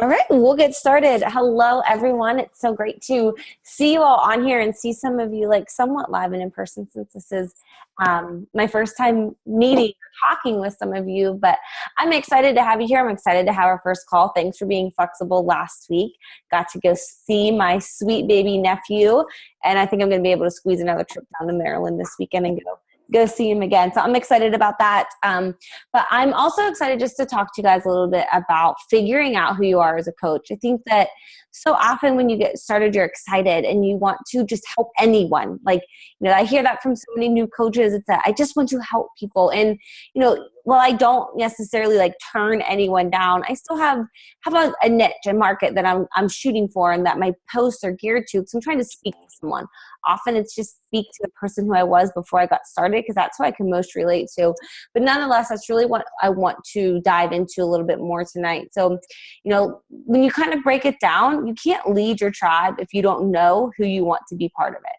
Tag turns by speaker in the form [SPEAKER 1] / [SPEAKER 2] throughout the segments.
[SPEAKER 1] All right, we'll get started. Hello, everyone. It's so great to see you all on here and see some of you like somewhat live and in person since this is my first time meeting or talking with some of you. But I'm excited to have you here. I'm excited to have our first call. Thanks for being flexible last week. Got to go see my sweet baby nephew, and I think I'm going to be able to squeeze another trip down to Maryland this weekend and go see him again. So I'm excited about that. But I'm also excited just to talk to you guys a little bit about figuring out who you are as a coach. I think that so often when you get started, you're excited and you want to just help anyone. Like, I hear that from so many new coaches. It's that I just want to help people. And, while I don't necessarily like turn anyone down, I still have a niche, a market that I'm shooting for and that my posts are geared to, because I'm trying to speak to someone. Often it's just speak to the person who I was before I got started, because that's who I can most relate to. But nonetheless, that's really what I want to dive into a little bit more tonight. So, when you kind of break it down, you can't lead your tribe if you don't know who you want to be part of it.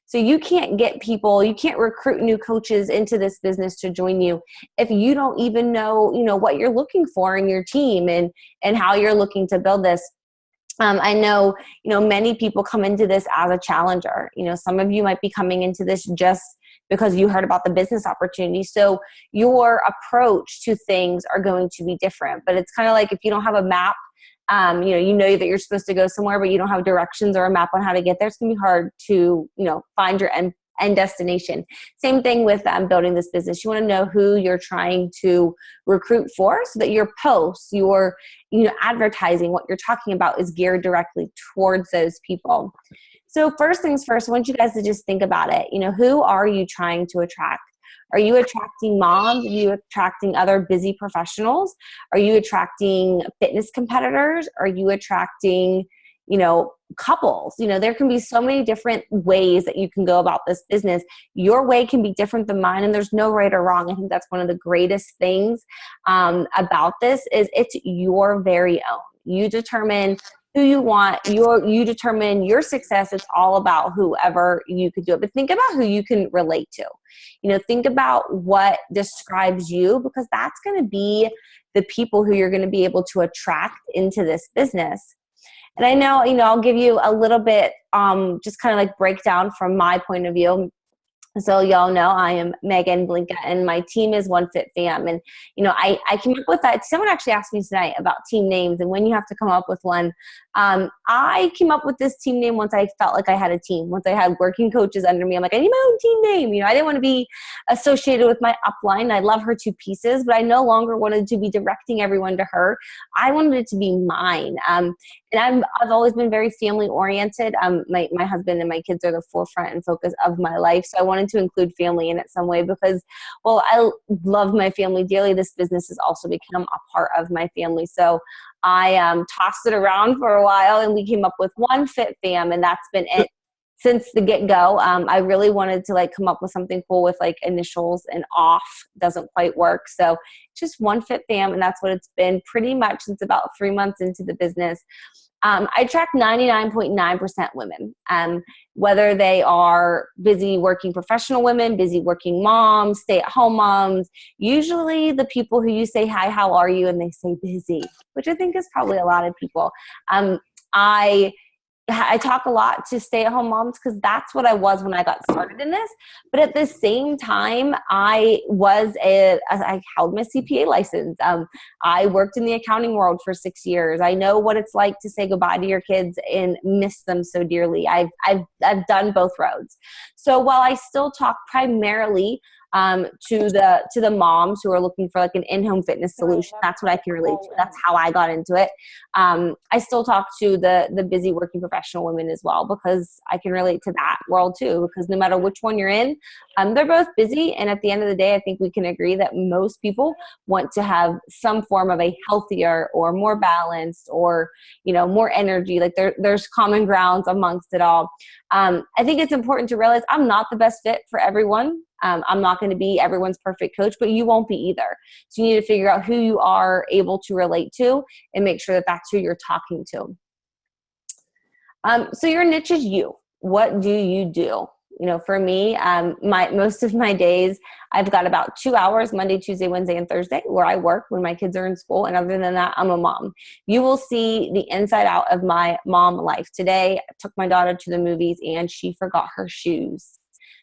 [SPEAKER 1] So you can't get people, you can't recruit new coaches into this business to join you if you don't even know, what you're looking for in your team and how you're looking to build this. I know, many people come into this as a challenger. Some of you might be coming into this just because you heard about the business opportunity. So your approach to things are going to be different. But it's kind of like if you don't have a map, you know that you're supposed to go somewhere, but you don't have directions or a map on how to get there. It's going to be hard to, find your end destination. Same thing with building this business. You want to know who you're trying to recruit for so that your posts, your advertising, what you're talking about is geared directly towards those people. So first things first, I want you guys to just think about it. Who are you trying to attract? Are you attracting moms? Are you attracting other busy professionals? Are you attracting fitness competitors? Are you attracting, couples? There can be so many different ways that you can go about this business. Your way can be different than mine, and there's no right or wrong. I think that's one of the greatest things about this is it's your very own. You determine who you want, you determine your success. It's all about whoever you could do it. But think about who you can relate to. Think about what describes you, because that's going to be the people who you're going to be able to attract into this business. And I know, I'll give you a little bit, just kind of like breakdown from my point of view. So y'all know I am Megan Blinka, and my team is One Fit Fam. And, I came up with that. Someone actually asked me tonight about team names and when you have to come up with one. I came up with this team name once I felt like I had a team. Once I had working coaches under me, I'm like, I need my own team name. I didn't want to be associated with my upline. I love her to pieces, but I no longer wanted to be directing everyone to her. I wanted it to be mine. And I've always been very family oriented. My husband and my kids are the forefront and focus of my life. So I wanted to include family in it some way because, well, I love my family dearly. This business has also become a part of my family. So I tossed it around for a while, and we came up with One Fit Fam, and that's been it since the get-go. I really wanted to come up with something cool with initials, and off doesn't quite work. So just One Fit Fam, and that's what it's been pretty much since about 3 months into the business. I track 99.9% women, whether they are busy working professional women, busy working moms, stay-at-home moms. Usually the people who you say, hi, how are you? And they say busy, which I think is probably a lot of people. I talk a lot to stay-at-home moms because that's what I was when I got started in this. But at the same time, I held my CPA license. I worked in the accounting world for 6 years. I know what it's like to say goodbye to your kids and miss them so dearly. I've done both roads. So while I still talk primarily to the moms who are looking for an in-home fitness solution, that's what I can relate to. That's how I got into it. I still talk to the busy working professional women as well, because I can relate to that world too, because no matter which one you're in, they're both busy. And at the end of the day, I think we can agree that most people want to have some form of a healthier or more balanced or, more energy. There's common grounds amongst it all. I think it's important to realize I'm not the best fit for everyone. I'm not going to be everyone's perfect coach, but you won't be either. So you need to figure out who you are able to relate to and make sure that that's who you're talking to. So your niche is you. What do you do? For me, most of my days, I've got about 2 hours, Monday, Tuesday, Wednesday, and Thursday, where I work when my kids are in school. And other than that, I'm a mom. You will see the inside out of my mom life. Today, I took my daughter to the movies and she forgot her shoes.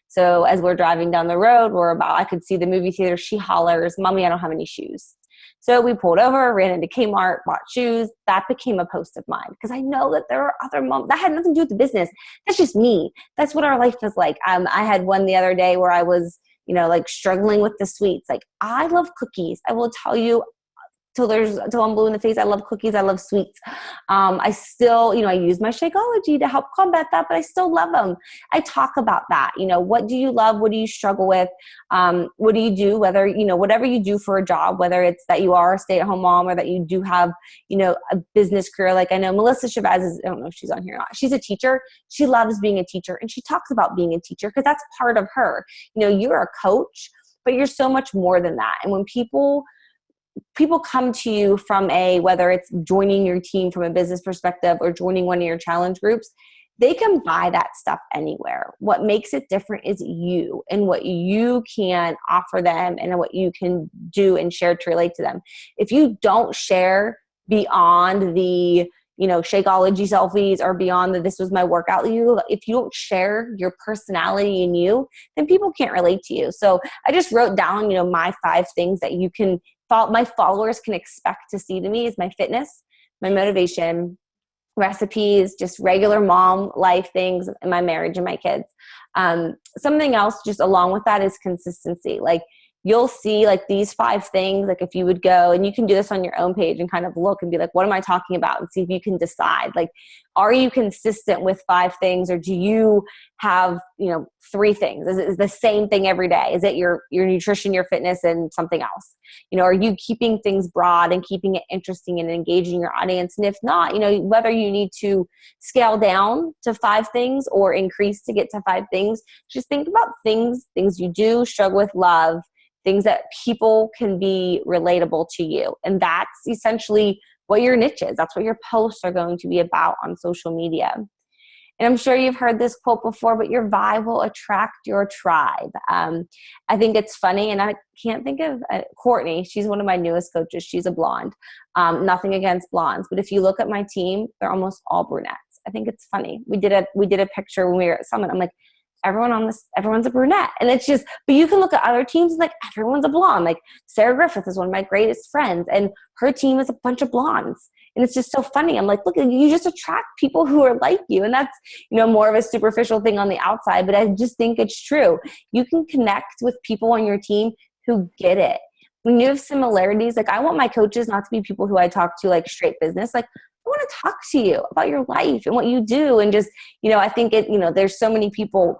[SPEAKER 1] So as we're driving down the road, I could see the movie theater. She hollers, "Mommy, I don't have any shoes." So we pulled over, ran into Kmart, bought shoes. That became a post of mine because I know that there are other moms. That had nothing to do with the business. That's just me. That's what our life is like. I had one the other day where I was, struggling with the sweets. Like, I love cookies. I will tell you, till I'm blue in the face. I love cookies. I love sweets. I still, I use my Shakeology to help combat that, but I still love them. I talk about that. What do you love? What do you struggle with? What do you do? Whether, whatever you do for a job, whether it's that you are a stay-at-home mom or that you do have, a business career. Like I know Melissa Chavez is, I don't know if she's on here or not. She's a teacher. She loves being a teacher and she talks about being a teacher because that's part of her. You're a coach, but you're so much more than that. And when people come to you from whether it's joining your team from a business perspective or joining one of your challenge groups, they can buy that stuff anywhere. What makes it different is you and what you can offer them and what you can do and share to relate to them. If you don't share beyond the Shakeology selfies or beyond the "this was my workout," if you don't share your personality in you, then people can't relate to you. So I just wrote down, my 5 things that my followers can expect to see to me is my fitness, my motivation, recipes, just regular mom life things, and my marriage and my kids. Something else just along with that is consistency. Like you'll see like these 5 things, like if you would go and you can do this on your own page and kind of look and be like, what am I talking about? And see if you can decide, like, are you consistent with 5 things or do you have, 3 things? Is it the same thing every day? Is it your nutrition, your fitness, and something else? Are you keeping things broad and keeping it interesting and engaging your audience? And if not, whether you need to scale down to 5 things or increase to get to 5 things, just think about things you do struggle with, love, things that people can be relatable to you. And that's essentially what your niche is. That's what your posts are going to be about on social media. And I'm sure you've heard this quote before, but your vibe will attract your tribe. I think it's funny, and I can't think of Courtney. She's one of my newest coaches. She's a blonde. Nothing against blondes, but if you look at my team, they're almost all brunettes. I think it's funny. We did a picture when we were at Summit. I'm like, everyone's a brunette. And it's just, but you can look at other teams and like everyone's a blonde. Like Sarah Griffith is one of my greatest friends and her team is a bunch of blondes. And it's just so funny. I'm like, look, you just attract people who are like you. And that's, more of a superficial thing on the outside, but I just think it's true. You can connect with people on your team who get it. When you have similarities, like I want my coaches not to be people who I talk to like straight business. Like I want to talk to you about your life and what you do. And just, I think there's so many people.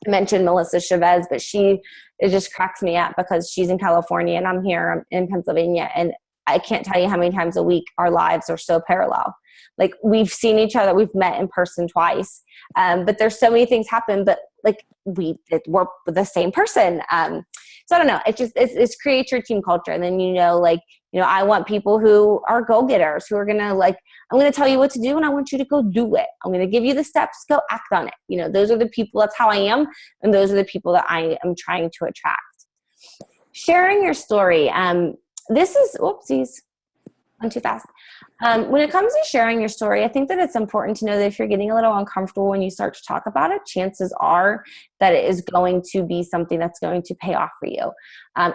[SPEAKER 1] I mentioned Melissa Chavez, but it just cracks me up because she's in California and I'm here in Pennsylvania. And I can't tell you how many times a week our lives are so parallel. Like we've seen each other, we've met in person twice, but there's so many things happen, but like we're the same person. So I don't know. It's create your team culture. And then, I want people who are go-getters, who are going to I'm going to tell you what to do and I want you to go do it. I'm going to give you the steps, go act on it. Those are the people, that's how I am. And those are the people that I am trying to attract. Sharing your story. This is, whoopsies, went too fast. When it comes to sharing your story, I think that it's important to know that if you're getting a little uncomfortable when you start to talk about it, chances are that it is going to be something that's going to pay off for you.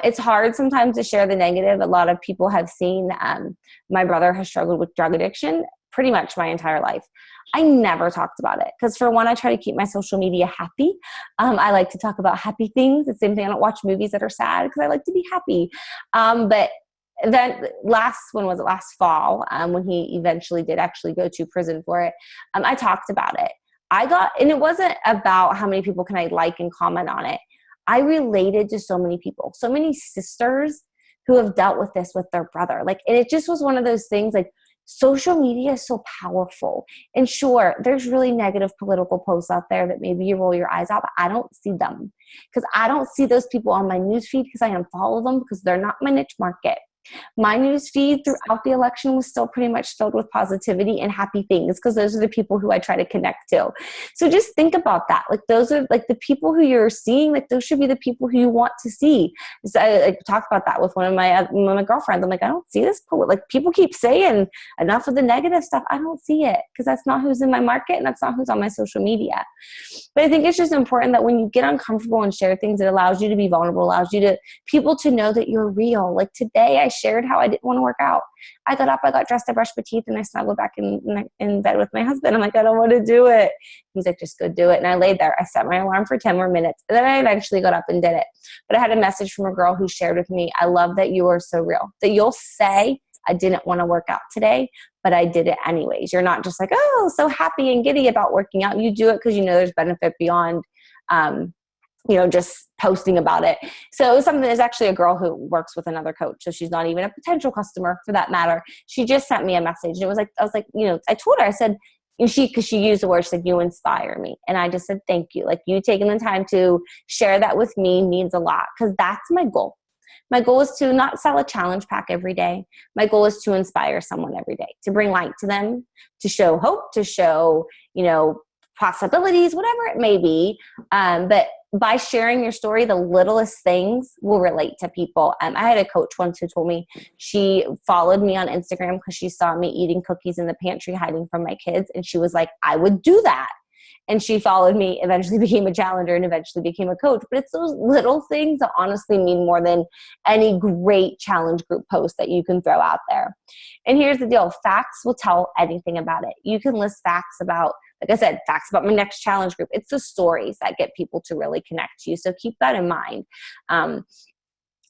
[SPEAKER 1] It's hard sometimes to share the negative. A lot of people have seen my brother has struggled with drug addiction pretty much my entire life. I never talked about it because for one, I try to keep my social media happy. I like to talk about happy things. The same thing. I don't watch movies that are sad because I like to be happy. But then last fall, when he eventually did actually go to prison for it, I talked about it. And it wasn't about how many people can I like and comment on it. I related to so many people, so many sisters who have dealt with this with their brother. And it just was one of those things, social media is so powerful. And sure, there's really negative political posts out there that maybe you roll your eyes out, but I don't see them because I don't see those people on my newsfeed because I unfollow them because they're not my niche market. My news feed throughout the election was still pretty much filled with positivity and happy things, because those are the people who I try to connect to. So just think about that. Like, those are like the people who you're seeing, like those should be the people who you want to see. So I talked about that with one of my girlfriends. I'm like, I don't see this. Like, people keep saying enough of the negative stuff. I don't see it, because that's not who's in my market and that's not who's on my social media. But I think it's just important that when you get uncomfortable and share things, it allows you to be vulnerable, allows you to people to know that you're real. Like today, I shared how I didn't want to work out. I got up, I got dressed, I brushed my teeth, and I snuggled back in bed with my husband. I'm like, I don't want to do it. He's like, just go do it. And I laid there. I set my alarm for 10 more minutes. And then I eventually got up and did it. But I had a message from a girl who shared with me, I love that you are so real, that you'll say, I didn't want to work out today, but I did it anyways. You're not just like, oh, so happy and giddy about working out. You do it because you know there's benefit beyond just posting about it. So it was something. There's actually a girl who works with another coach, so she's not even a potential customer for that matter. She just sent me a message, and it was like, I was like, I told her, I said, because she used the word, she said, you inspire me. And I just said, thank you. Like, you taking the time to share that with me means a lot, because that's my goal. My goal is to not sell a challenge pack every day. My goal is to inspire someone every day, to bring light to them, to show hope, to show, possibilities, whatever it may be. But by sharing your story, the littlest things will relate to people. I had a coach once who told me she followed me on Instagram because she saw me eating cookies in the pantry, hiding from my kids. And she was like, I would do that. And she followed me, eventually became a challenger, and eventually became a coach. But it's those little things that honestly mean more than any great challenge group post that you can throw out there. And here's the deal. Facts will tell anything about it. You can list facts about, like I said, facts about my next challenge group. It's the stories that get people to really connect to you. So keep that in mind.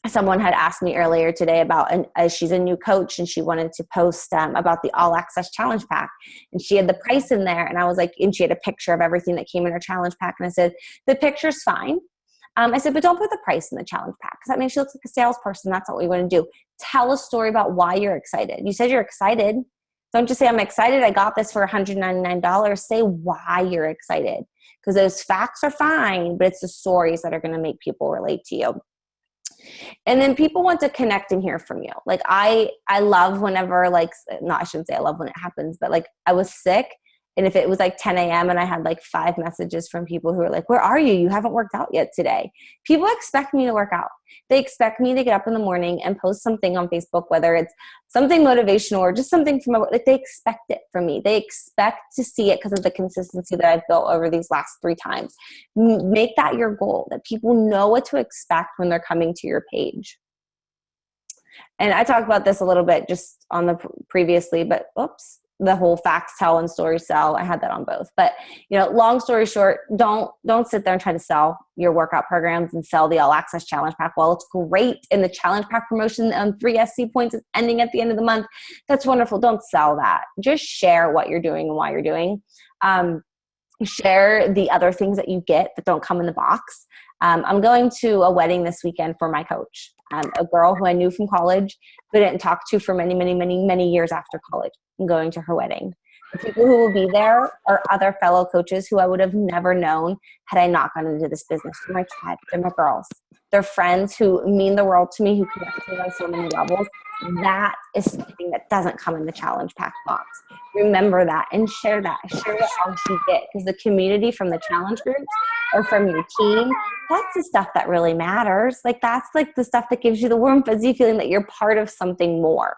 [SPEAKER 1] Someone had asked me earlier today about, she's a new coach, and she wanted to post about the All Access Challenge Pack. And she had the price in there, and I was like, and she had a picture of everything that came in her challenge pack. And I said, the picture's fine. I said, but don't put the price in the challenge pack, because that makes you look like a salesperson. That's not what we want to do. Tell a story about why you're excited. You said you're excited. Don't just say, I'm excited, I got this for $199. Say why you're excited, because those facts are fine, but it's the stories that are going to make people relate to you. And then people want to connect and hear from you. Like I love whenever, I shouldn't say I love when it happens, but like I was sick, and if it was like 10 a.m. and I had like 5 messages from people who were like, where are you? You haven't worked out yet today. People expect me to work out. They expect me to get up in the morning and post something on Facebook, whether it's something motivational or just something from like, they expect it from me. They expect to see it because of the consistency that I've built over these last 3 times. Make that your goal, that people know what to expect when they're coming to your page. And I talked about this a little bit just on the previously, but the whole facts tell and stories sell. I had that on both. But, long story short, don't sit there and try to sell your workout programs and sell the All Access Challenge Pack. Well, it's great. And the Challenge Pack promotion on 3 SC points is ending at the end of the month. That's wonderful. Don't sell that. Just share what you're doing and why you're doing. Share the other things that you get that don't come in the box. I'm going to a wedding this weekend for my coach, a girl who I knew from college, but didn't talk to for many, many, many, many years after college. I'm going to her wedding. The people who will be there are other fellow coaches who I would have never known had I not gone into this business. They're my tribe. They're my girls. They're friends who mean the world to me, who connect to me on so many levels. That is something that doesn't come in the challenge pack box. Remember that and share that. Share what else you get, because the community from the challenge groups or from your team, that's the stuff that really matters. Like that's like the stuff that gives you the warm, fuzzy feeling that you're part of something more.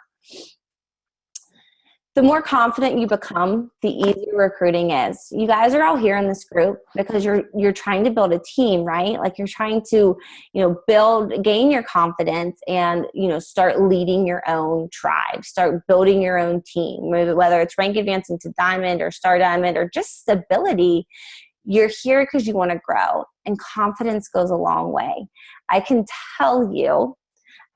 [SPEAKER 1] The more confident you become, the easier recruiting is. You guys are all here in this group because you're trying to build a team, right? Like you're trying to, gain your confidence and, start leading your own tribe, start building your own team, whether it's rank advancing to diamond or star diamond or just stability. You're here because you want to grow, and confidence goes a long way. I can tell you,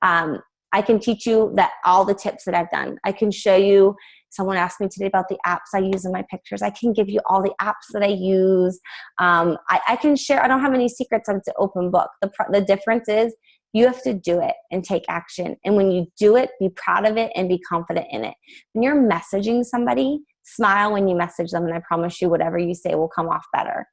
[SPEAKER 1] I can teach you that all the tips that I've done. I can show you. Someone asked me today about the apps I use in my pictures. I can give you all the apps that I use. I can share. I don't have any secrets. It's an open book. The difference is you have to do it and take action. And when you do it, be proud of it and be confident in it. When you're messaging somebody, smile when you message them, and I promise you whatever you say will come off better.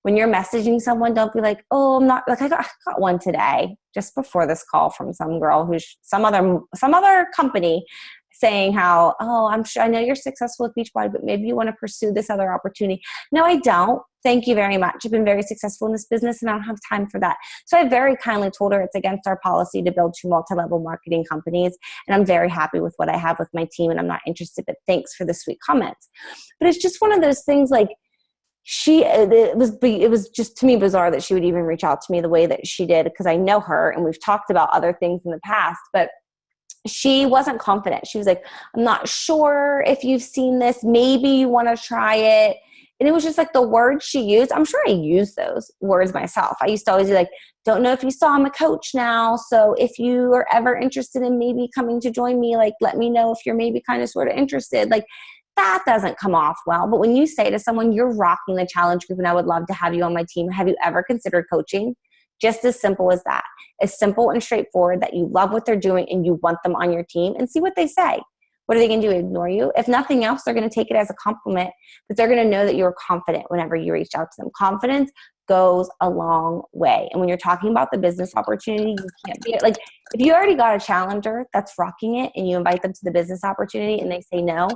[SPEAKER 1] When you're messaging someone, don't be like, oh, I'm not, like I got one today just before this call from some girl who's some other company saying how, oh, I'm sure, I know you're successful with Beachbody, but maybe you want to pursue this other opportunity. No, I don't. Thank you very much. I've been very successful in this business and I don't have time for that. So I very kindly told her it's against our policy to build 2 multi-level marketing companies. And I'm very happy with what I have with my team and I'm not interested, but thanks for the sweet comments. But it's just one of those things, like, it was just, to me, bizarre that she would even reach out to me the way that she did, because I know her and we've talked about other things in the past, but she wasn't confident. She was like, I'm not sure if you've seen this. Maybe you want to try it. And it was just like the words she used. I'm sure I used those words myself. I used to always be like, don't know if you saw, I'm a coach now. So if you are ever interested in maybe coming to join me, like, let me know if you're maybe kind of sort of interested. Like, that doesn't come off well. But when you say to someone, you're rocking the challenge group and I would love to have you on my team, have you ever considered coaching? Just as simple as that. As simple and straightforward, that you love what they're doing and you want them on your team, and see what they say. What are they going to do? Ignore you? If nothing else, they're going to take it as a compliment, but they're going to know that you're confident whenever you reach out to them. Confidence goes a long way. And when you're talking about the business opportunity, you can't be like, if you already got a challenger that's rocking it and you invite them to the business opportunity and they say no,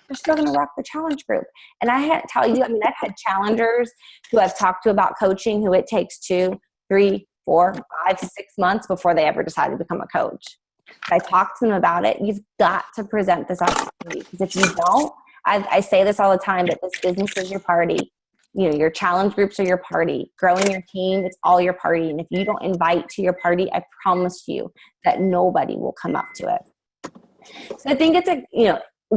[SPEAKER 1] they're still going to rock the challenge group. And I had to tell you, I mean, I've had challengers who I've talked to about coaching who it takes 2, 3, 4, 5, 6 months before they ever decide to become a coach. I talk to them about it. You've got to present this opportunity, because if you don't, I say this all the time, that this business is your party. You know, your challenge groups are your party. Growing your team, it's all your party. And if you don't invite to your party, I promise you that nobody will come up to it. So I think it's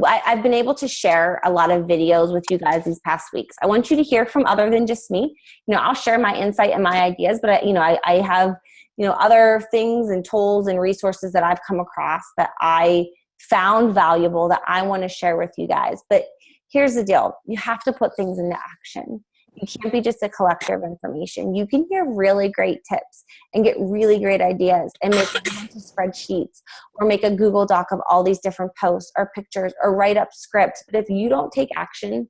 [SPEAKER 1] I've been able to share a lot of videos with you guys these past weeks. I want you to hear from other than just me. I'll share my insight and my ideas, but I have, other things and tools and resources that I've come across that I found valuable that I want to share with you guys. But here's the deal. You have to put things into action. You can't be just a collector of information. You can hear really great tips and get really great ideas and make a bunch of spreadsheets or make a Google Doc of all these different posts or pictures or write up scripts. But if you don't take action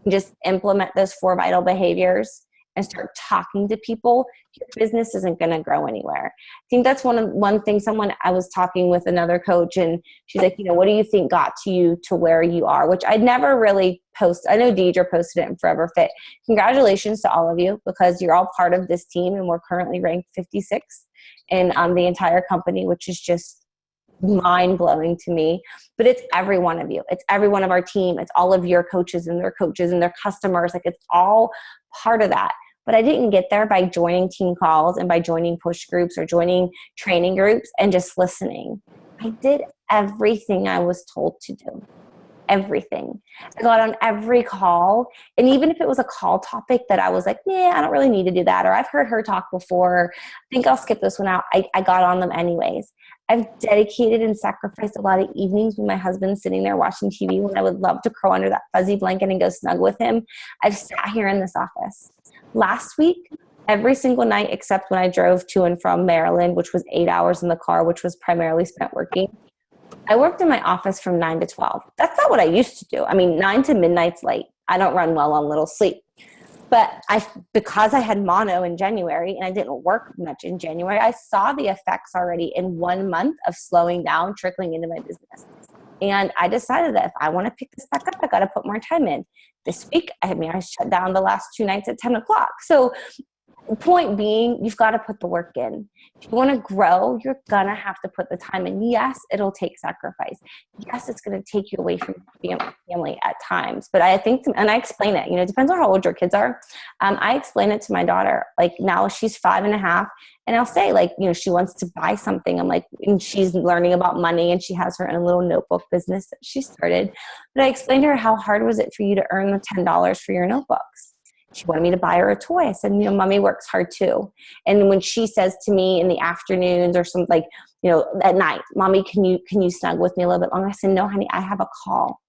[SPEAKER 1] and just implement those 4 vital behaviors and start talking to people, your business isn't going to grow anywhere. I think that's one thing. I was talking with another coach and she's like, what do you think got to you to where you are? Which I'd never really post. I know Deidre posted it in Forever Fit. Congratulations to all of you, because you're all part of this team and we're currently ranked 56 in the entire company, which is just mind-blowing to me. But it's every one of you. It's every one of our team. It's all of your coaches and their customers. Like, it's all part of that. But I didn't get there by joining team calls and by joining push groups or joining training groups and just listening. I did everything I was told to do. Everything. I got on every call. And even if it was a call topic that I was like, I don't really need to do that, or I've heard her talk before, I think I'll skip this one out, I got on them anyways. I've dedicated and sacrificed a lot of evenings when my husband's sitting there watching TV when I would love to curl under that fuzzy blanket and go snug with him. I've sat here in this office. Last week, every single night except when I drove to and from Maryland, which was 8 hours in the car, which was primarily spent working, I worked in my office from 9 to 12. That's not what I used to do. 9 to midnight's late. I don't run well on little sleep. But because I had mono in January and I didn't work much in January, I saw the effects already in 1 month of slowing down, trickling into my business. And I decided that if I want to pick this back up, I got to put more time in. This week, I shut down the last 2 nights at 10 o'clock. So the point being, you've got to put the work in. If you want to grow, you're going to have to put the time in. Yes, it'll take sacrifice. Yes, it's going to take you away from your family at times. But I think, and I explain it, it depends on how old your kids are. I explain it to my daughter. Like, now she's 5.5. And I'll say, she wants to buy something. I'm like, and she's learning about money and she has her own little notebook business that she started. But I explained to her, how hard was it for you to earn the $10 for your notebooks? She wanted me to buy her a toy. I said, Mommy works hard too. And when she says to me in the afternoons or something, at night, Mommy, can you snug with me a little bit longer? I said, no, honey, I have a call.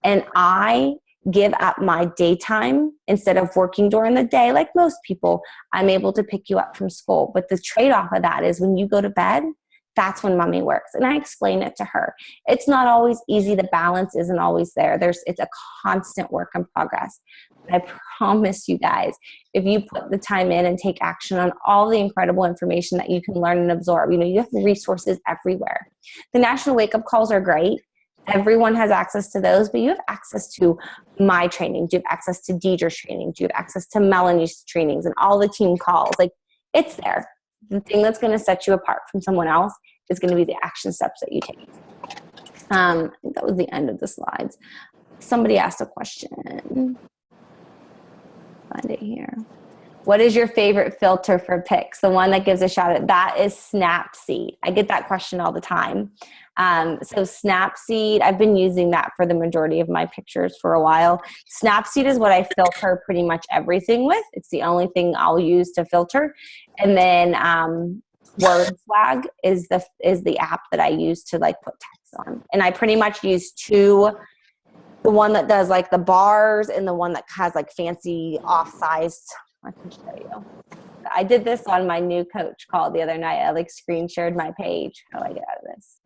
[SPEAKER 1] And I give up my daytime instead of working during the day. Like most people, I'm able to pick you up from school. But the trade-off of that is when you go to bed, that's when mommy works. And I explain it to her. It's not always easy. The balance isn't always there. It's a constant work in progress. But I promise you guys, if you put the time in and take action on all the incredible information that you can learn and absorb, you have resources everywhere. The national wake-up calls are great. Everyone has access to those, but you have access to my training. Do you have access to Deidre's training? Do you have access to Melanie's trainings and all the team calls? Like, it's there. The thing that's going to set you apart from someone else is going to be the action steps that you take. I think that was the end of the slides. Somebody asked a question. Find it here. What is your favorite filter for pics? The one that gives a shout out. That is Snapseed. I get that question all the time. So Snapseed, I've been using that for the majority of my pictures for a while. Snapseed is what I filter pretty much everything with. It's the only thing I'll use to filter. And then WordSwag is the app that I use to like put text on. And I pretty much use two. The one that does like the bars and the one that has like fancy off-sized. I can show you. I did this on my new coach call the other night. I like screen shared my page. How do I get out of this?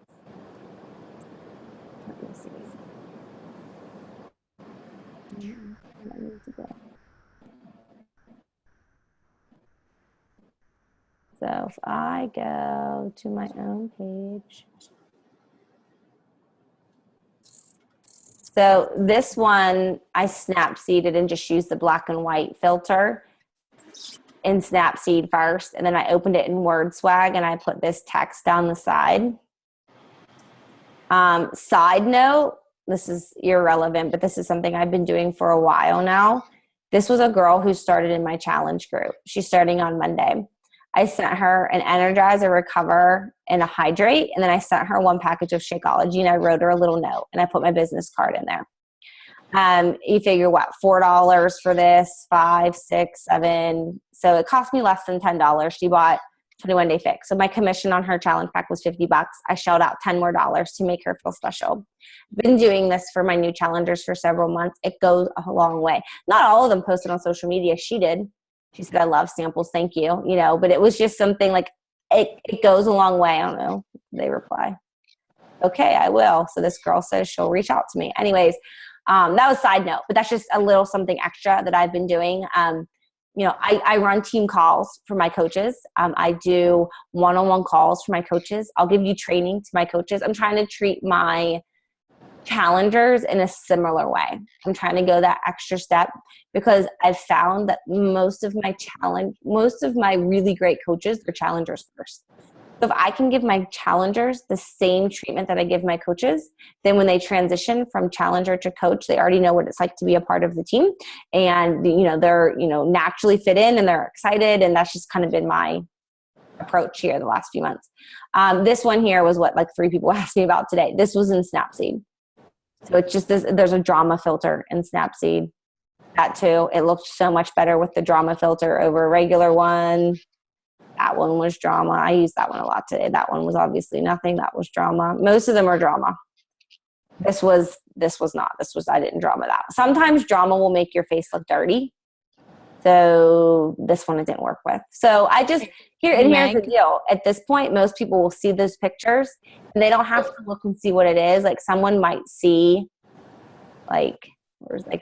[SPEAKER 1] Let me see. I need to go. So if I go to my own page. So this one I Snapseeded and just used the black and white filter in Snapseed first, and then I opened it in WordSwag and I put this text down the side. Side note, this is irrelevant, but this is something I've been doing for a while now. This was a girl who started in my challenge group. She's starting on Monday. I sent her an Energize, a Recover, and a Hydrate, and then I sent her one package of Shakeology, and I wrote her a little note, and I put my business card in there. You figure what, $4 for this, 5, 6, 7. So it cost me less than $10. She bought 21-day fix. So my commission on her challenge pack was $50. I shelled out $10 more to make her feel special. Been doing this for my new challengers for several months. It goes a long way. Not all of them posted on social media. She did. She said, I love samples. Thank you. But it was just something like it goes a long way. I don't know. They reply, okay, I will. So this girl says she'll reach out to me. Anyways, that was side note, but that's just a little something extra that I've been doing. I run team calls for my coaches. I do one-on-one calls for my coaches. I'll give you training to my coaches. I'm trying to treat my challengers in a similar way. I'm trying to go that extra step because I've found that most of my really great coaches are challengers first. So if I can give my challengers the same treatment that I give my coaches, then when they transition from challenger to coach, they already know what it's like to be a part of the team, and they're naturally fit in and they're excited, and that's just kind of been my approach here the last few months. This one here was what like 3 people asked me about today. This was in Snapseed. So it's just this, there's a drama filter in Snapseed. That too, it looked so much better with the drama filter over a regular one. That one was drama. I used that one a lot today. That one was obviously nothing. That was drama. Most of them are drama. This was not. I didn't drama that. Sometimes drama will make your face look dirty. So this one I didn't work with. So I just, here's the deal. At this point, most people will see those pictures and they don't have to look and see what it is. Like someone might see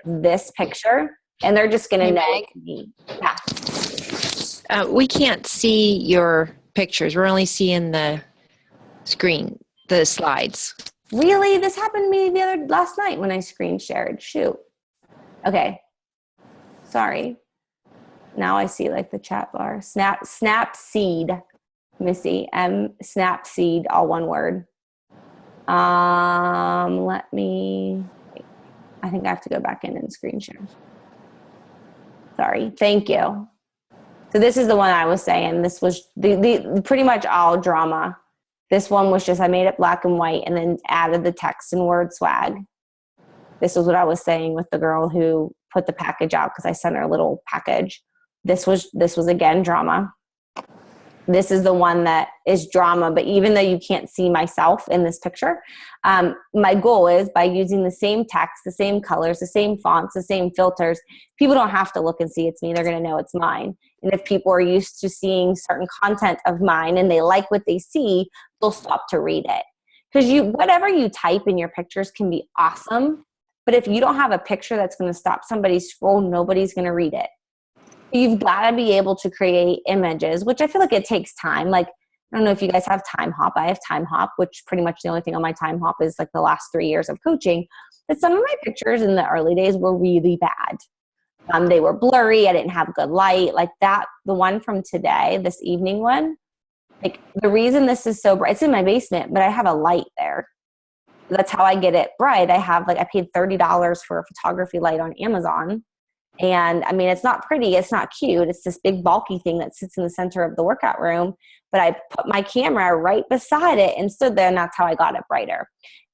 [SPEAKER 1] this picture and they're just going to know it's me. Yeah.
[SPEAKER 2] We can't see your pictures. We're only seeing the screen, the slides.
[SPEAKER 1] Really? This happened to me last night when I screen shared. Shoot. Okay. Sorry. Now I see like the chat bar. Snapseed, Missy. Snapseed, all one word. I think I have to go back in and screen share. Sorry. Thank you. So this is the one I was saying. This was the pretty much all drama. This one was just I made it black and white and then added the text and word swag. This was what I was saying with the girl who put the package out because I sent her a little package. This was again drama. This is the one that is drama, but even though you can't see myself in this picture, my goal is by using the same text, the same colors, the same fonts, the same filters, people don't have to look and see it's me. They're going to know it's mine. And if people are used to seeing certain content of mine and they like what they see, they'll stop to read it. Because whatever you type in your pictures can be awesome, but if you don't have a picture that's going to stop somebody's scroll, nobody's going to read it. You've got to be able to create images, which I feel like it takes time. Like, I don't know if you guys have Time Hop. I have Time Hop, which pretty much the only thing on my Time Hop is like the last 3 years of coaching. But some of my pictures in the early days were really bad. They were blurry. I didn't have good light. Like that, the one from today, this evening one, like the reason this is so bright, it's in my basement, but I have a light there. That's how I get it bright. I paid $30 for a photography light on Amazon. And I mean, it's not pretty. It's not cute. It's this big bulky thing that sits in the center of the workout room. But I put my camera right beside it and stood there, and that's how I got it brighter.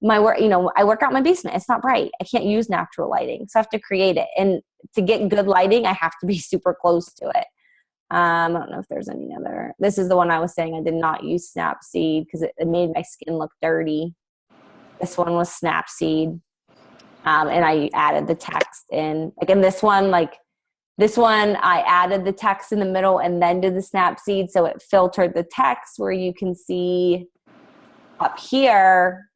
[SPEAKER 1] I work out in my basement. It's not bright. I can't use natural lighting. So I have to create it. And to get good lighting, I have to be super close to it. I don't know if there's any other. This is the one I was saying I did not use Snapseed because it made my skin look dirty. This one was Snapseed. And I added the text in. Again, this one, I added the text in the middle and then did the Snapseed. So it filtered the text where you can see up here,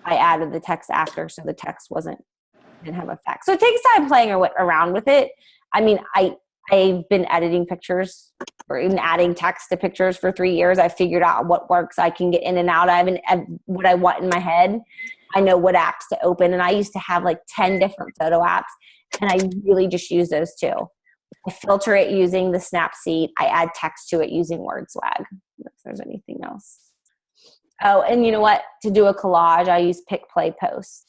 [SPEAKER 1] I added the text after. So the text didn't have effect. So it takes time playing around with it. I mean, I've been editing pictures or even adding text to pictures for 3 years. I figured out what works. I can get in and out. I have what I want in my head. I know what apps to open. And I used to have like 10 different photo apps. And I really just use those two. I filter it using the Snapseed. I add text to it using WordSwag. If there's anything else. Oh, and you know what? To do a collage, I use Pick, Play, Post.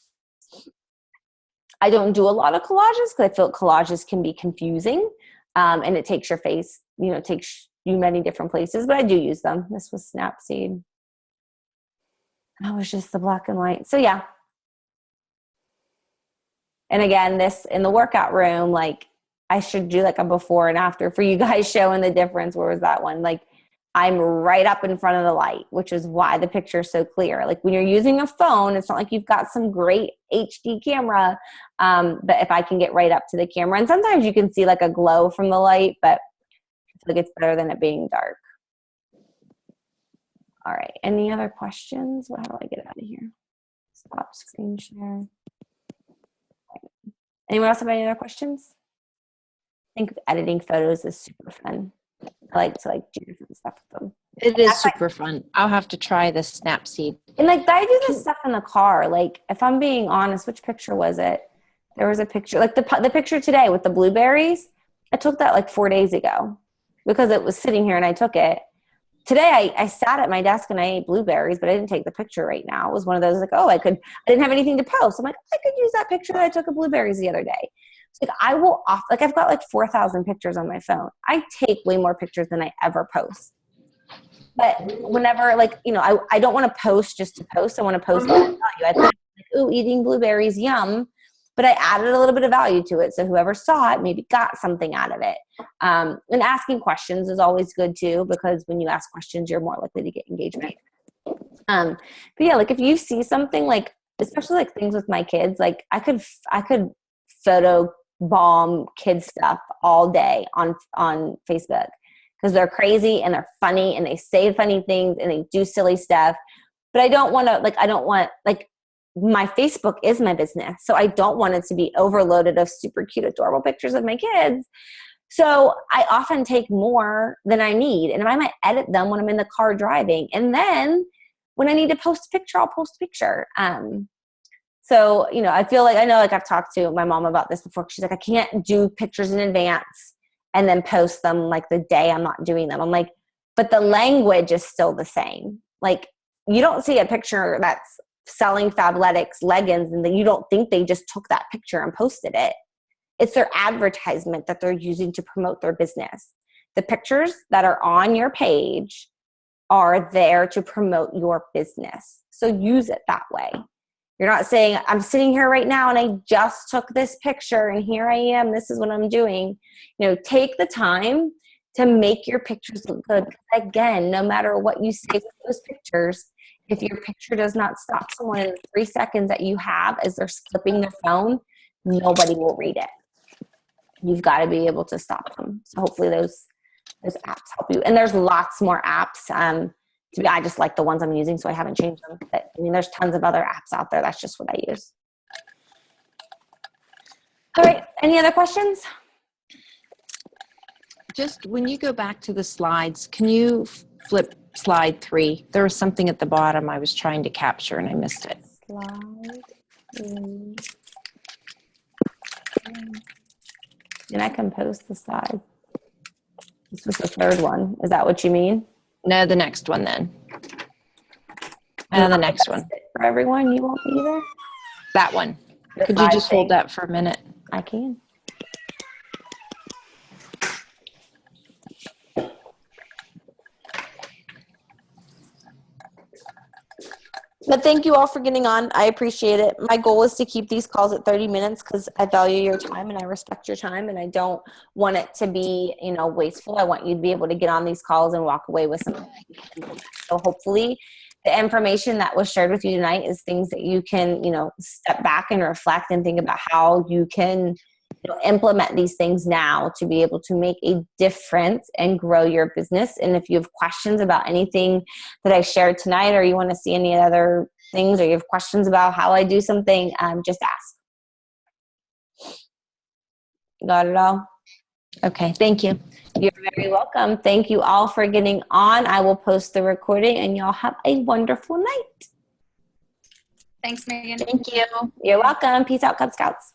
[SPEAKER 1] I don't do a lot of collages because I feel collages can be confusing. And it takes your face, it takes you many different places, but I do use them. This was Snapseed. That was just the black and white. So yeah. And again, this in the workout room, like I should do like a before and after for you guys showing the difference. Where was that one? Like I'm right up in front of the light, which is why the picture is so clear. Like when you're using a phone, it's not like you've got some great HD camera. But if I can get right up to the camera, and sometimes you can see like a glow from the light, but I feel like it's better than it being dark. All right. Any other questions? How do I get out of here? Stop screen share. Anyone else have any other questions? I think editing photos is super fun. I like to do different stuff with them.
[SPEAKER 2] It is super fun. I'll have to try the Snapseed.
[SPEAKER 1] And I do this stuff in the car. Like if I'm being honest, which picture was it? There was a picture, like the picture today with the blueberries. I took that like 4 days ago because it was sitting here and I took it. Today I sat at my desk and I ate blueberries, but I didn't take the picture right now. It was one of those like, I didn't have anything to post. I'm like, I could use that picture that I took of blueberries the other day. So I've got like 4,000 pictures on my phone. I take way more pictures than I ever post. But whenever I don't want to post just to post. I want to post value. I put like, ooh, eating blueberries, yum. But I added a little bit of value to it. So whoever saw it maybe got something out of it. And asking questions is always good too, because when you ask questions, you're more likely to get engagement. But yeah, like if you see something like, especially like things with my kids, like I could photo bomb kid stuff all day on Facebook because they're crazy and they're funny and they say funny things and they do silly stuff. But I don't want my Facebook is my business. So I don't want it to be overloaded of super cute, adorable pictures of my kids. So I often take more than I need. And I might edit them when I'm in the car driving. And then when I need to post a picture, I'll post a picture. So, I feel like, I've talked to my mom about this before. She's like, I can't do pictures in advance and then post them like the day I'm not doing them. I'm like, but the language is still the same. Like you don't see a picture that's selling Fabletics leggings and then you don't think they just took that picture and posted it. It's their advertisement that they're using to promote their business. The pictures that are on your page are there to promote your business. So use it that way. You're not saying, I'm sitting here right now and I just took this picture and here I am. This is what I'm doing. Take the time to make your pictures look good. Again, no matter what you say with those pictures, if your picture does not stop someone in the 3 seconds that you have as they're flipping their phone, nobody will read it. You've got to be able to stop them. So hopefully those those apps help you. And there's lots more apps. I just like the ones I'm using, so I haven't changed them. But I mean, there's tons of other apps out there. That's just what I use. All right. Any other questions?
[SPEAKER 2] Just when you go back to the slides, can you flip slide 3? There was something at the bottom I was trying to capture and I missed it.
[SPEAKER 1] Slide 3. And I composed the slide. This was the third one. Is that what you mean?
[SPEAKER 2] No, the next one then. The next one.
[SPEAKER 1] For everyone, you won't be there?
[SPEAKER 2] That one. Could you just hold that for a minute?
[SPEAKER 1] I can. But thank you all for getting on. I appreciate it. My goal is to keep these calls at 30 minutes because I value your time and I respect your time, and I don't want it to be, wasteful. I want you to be able to get on these calls and walk away with something that you can implement. So hopefully the information that was shared with you tonight is things that you can, step back and reflect and think about how you can implement these things now to be able to make a difference and grow your business. And if you have questions about anything that I shared tonight, or you want to see any other things, or you have questions about how I do something, just ask. Got it all?
[SPEAKER 2] Okay, thank you.
[SPEAKER 1] You're very welcome. Thank you all for getting on. I will post the recording, and y'all have a wonderful night.
[SPEAKER 3] Thanks, Megan.
[SPEAKER 2] Thank you.
[SPEAKER 1] You're welcome. Peace out, Cub Scouts.